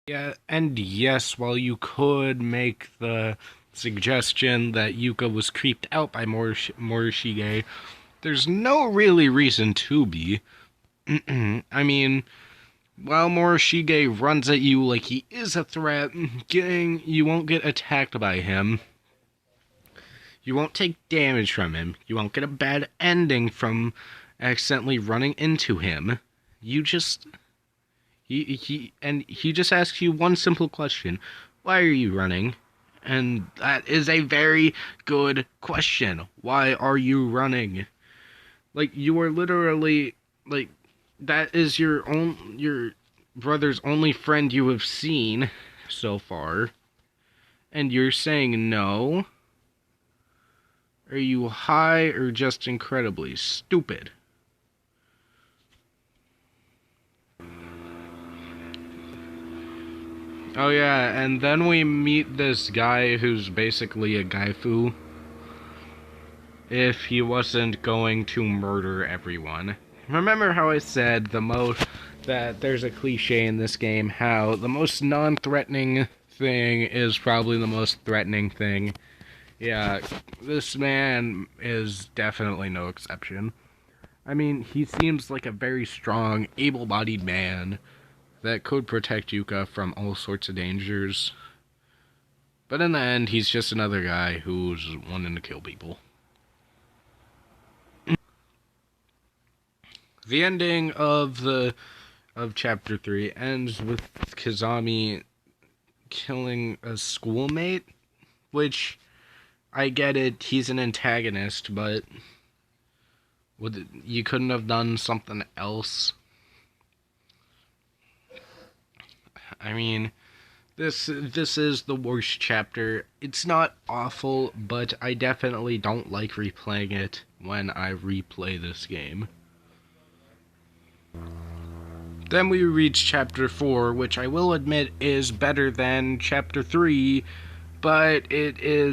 Yeah, and yes, while you could make the suggestion that Yuka was creeped out by Morishige, there's no really reason to be. I mean, while Morishige runs at you like he is a threat, you won't get attacked by him. You won't take damage from him. You won't get a bad ending from accidentally running into him. You just he just asks you one simple question. Why are you running? And that is a very good question. Why are you running? Like, you are literally, like, that is your brother's only friend you have seen so far, and you're saying no? Are you high or just incredibly stupid? Oh yeah, and then we meet this guy who's basically a gaifu if he wasn't going to murder everyone. Remember how I said that there's a cliche in this game how the most non-threatening thing is probably the most threatening thing. Yeah, this man is definitely no exception. I mean, he seems like a very strong, able-bodied man that could protect Yuka from all sorts of dangers. But in the end, he's just another guy who's wanting to kill people. The ending of chapter 3 ends with Kazami killing a schoolmate, which I get it, he's an antagonist, but you couldn't have done something else? I mean, this is the worst chapter. It's not awful, but I definitely don't like replaying it when I replay this game. Then we reach chapter 4, which I will admit is better than chapter 3, but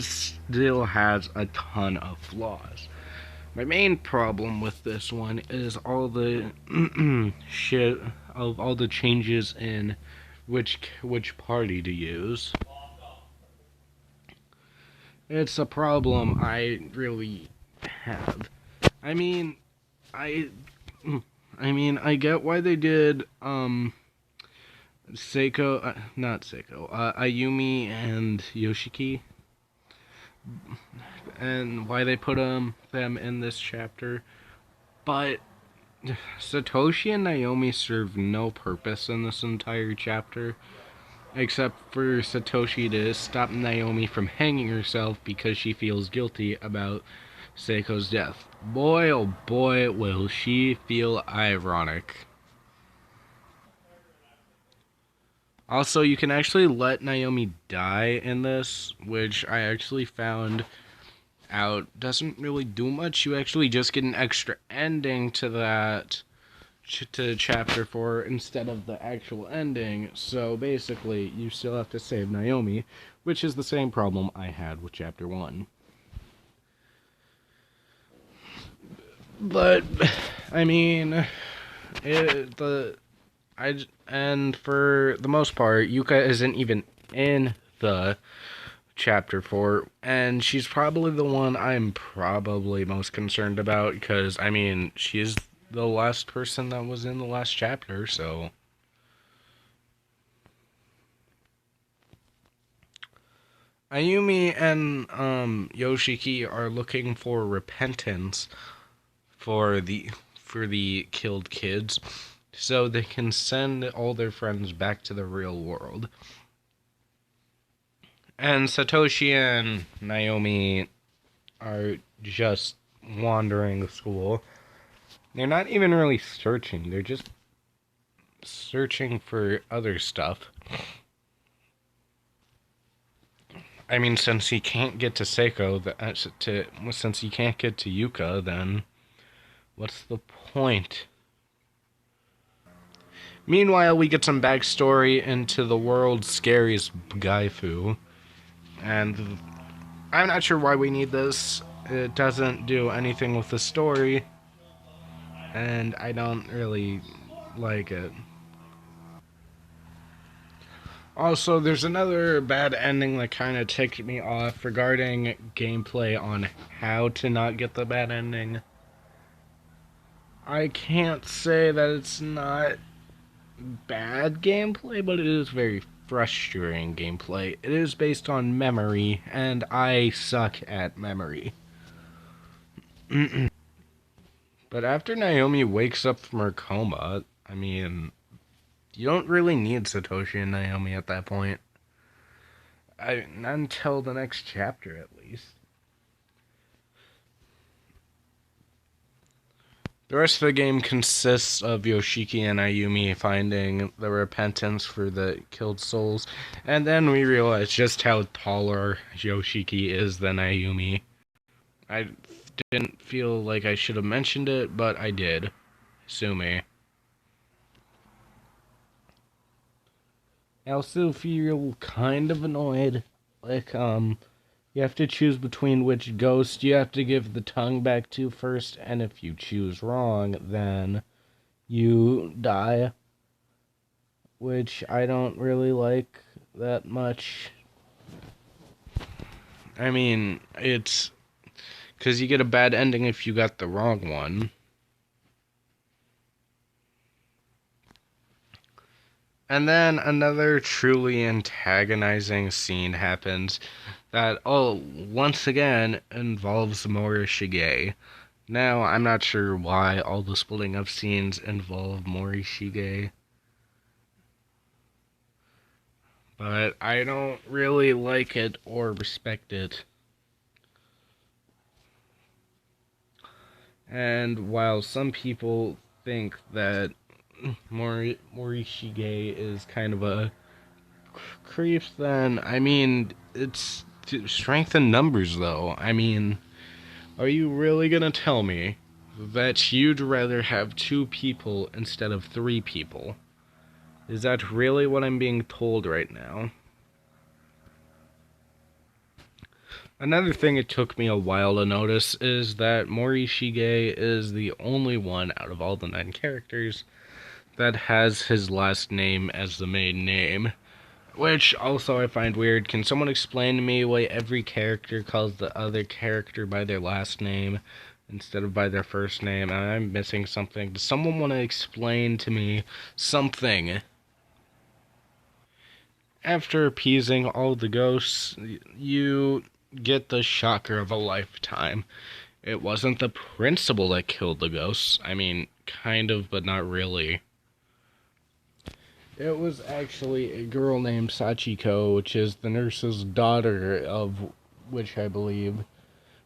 still has a ton of flaws. My main problem with this one is all the shit of all the changes in which party to use. It's a problem I really have. I mean, I I get why they did Seiko, not Seiko, Ayumi and Yoshiki, and why they put them in this chapter, but Satoshi and Naomi serve no purpose in this entire chapter, except for Satoshi to stop Naomi from hanging herself because she feels guilty about Seiko's death. Boy, oh boy, will she feel ironic. Also, you can actually let Naomi die in this, which I actually found out doesn't really do much. You actually just get an extra ending to to chapter 4 instead of the actual ending. So basically, you still have to save Naomi, which is the same problem I had with chapter 1. But I mean, it, the I and for the most part, Yuka isn't even in the chapter 4, and she's probably the one I'm probably most concerned about because I mean, she's the last person that was in the last chapter, so Ayumi and Yoshiki are looking for repentance for the killed kids so they can send all their friends back to the real world. And Satoshi and Naomi are just wandering the school. They're not even really searching, they're just searching for other stuff. I mean, since he can't get to Seiko, since he can't get to Yuka, then what's the point? Meanwhile, we get some backstory into the world's scariest gaifu, and I'm not sure why we need this. It doesn't do anything with the story, and I don't really like it. Also, there's another bad ending that kind of ticked me off regarding gameplay on how to not get the bad ending. I can't say that it's not bad gameplay, but it is very frustrating gameplay. It is based on memory, and I suck at memory. But after Naomi wakes up from her coma, I mean, you don't really need Satoshi and Naomi at that point. Not until the next chapter, at least. The rest of the game consists of Yoshiki and Ayumi finding the repentance for the killed souls, and then we realize just how taller Yoshiki is than Ayumi. I didn't feel like I should have mentioned it, but I did. Sue me. I also feel kind of annoyed. Like, you have to choose between which ghost you have to give the tongue back to first, and if you choose wrong, then you die. Which I don't really like that much. I mean, it's because you get a bad ending if you got the wrong one. And then another truly antagonizing scene happens that, once again involves Morishige. Now, I'm not sure why all the splitting up scenes involve Morishige, but I don't really like it or respect it. And while some people think that Morishige is kind of a creep, then, I mean, it's strength in numbers, though. I mean, are you really gonna tell me that you'd rather have 2 people instead of 3 people? Is that really what I'm being told right now? Another thing it took me a while to notice is that Morishige is the only one out of all the 9 characters that has his last name as the main name. Which also I find weird. Can someone explain to me why every character calls the other character by their last name instead of by their first name? I'm missing something. Does someone want to explain to me something? After appeasing all the ghosts, you get the shocker of a lifetime. It wasn't the principal that killed the ghosts. I mean, kind of, but not really. It was actually a girl named Sachiko, which is the nurse's daughter, of which I believe,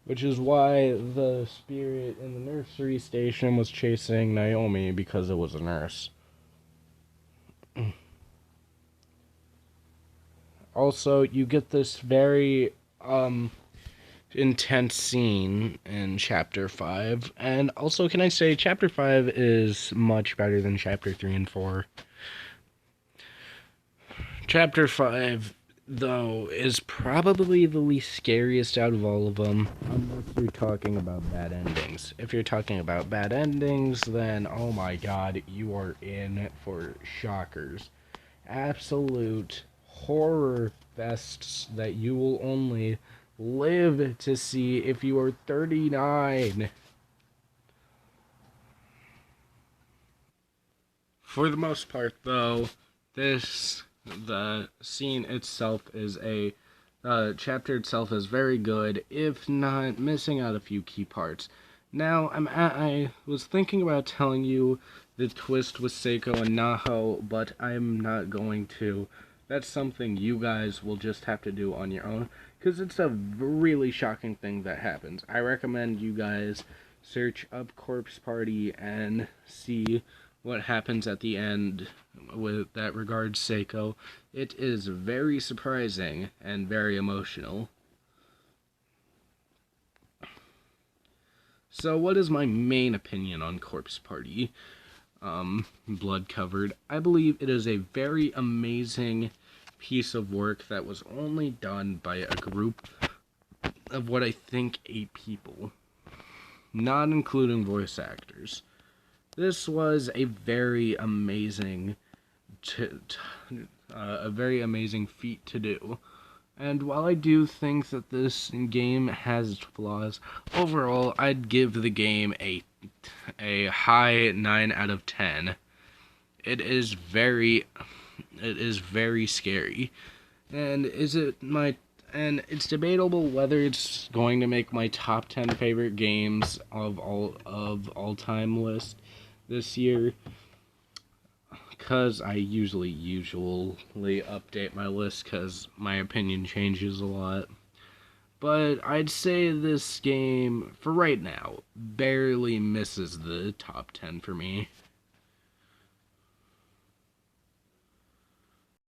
which is why the spirit in the nursery station was chasing Naomi, because it was a nurse. Also, you get this very intense scene in Chapter 5, and also, can I say, Chapter 5 is much better than Chapter 3 and 4. Chapter 5, though, is probably the least scariest out of all of them, unless you're talking about bad endings. If you're talking about bad endings, then, oh my god, you are in for shockers. Absolute horror fests that you will only live to see if you are 39. For the most part, though, the scene itself is chapter itself is very good, if not missing out a few key parts. Now, I was thinking about telling you the twist with Seiko and Naho, but I'm not going to. That's something you guys will just have to do on your own, because it's a really shocking thing that happens. I recommend you guys search up Corpse Party and see what happens at the end with that regards Seiko. It is very surprising and very emotional. So what is my main opinion on Corpse Party? Blood Covered. I believe it is a very amazing piece of work that was only done by a group of what I think 8 people, not including voice actors. This was a very amazing a very amazing feat to do. And while I do think that this game has flaws, overall I'd give the game a high 9 out of 10. It is very scary. And it's debatable whether it's going to make my top 10 favorite games of all time list this year, because I usually update my list because my opinion changes a lot. But I'd say this game, for right now, barely misses the top 10 for me.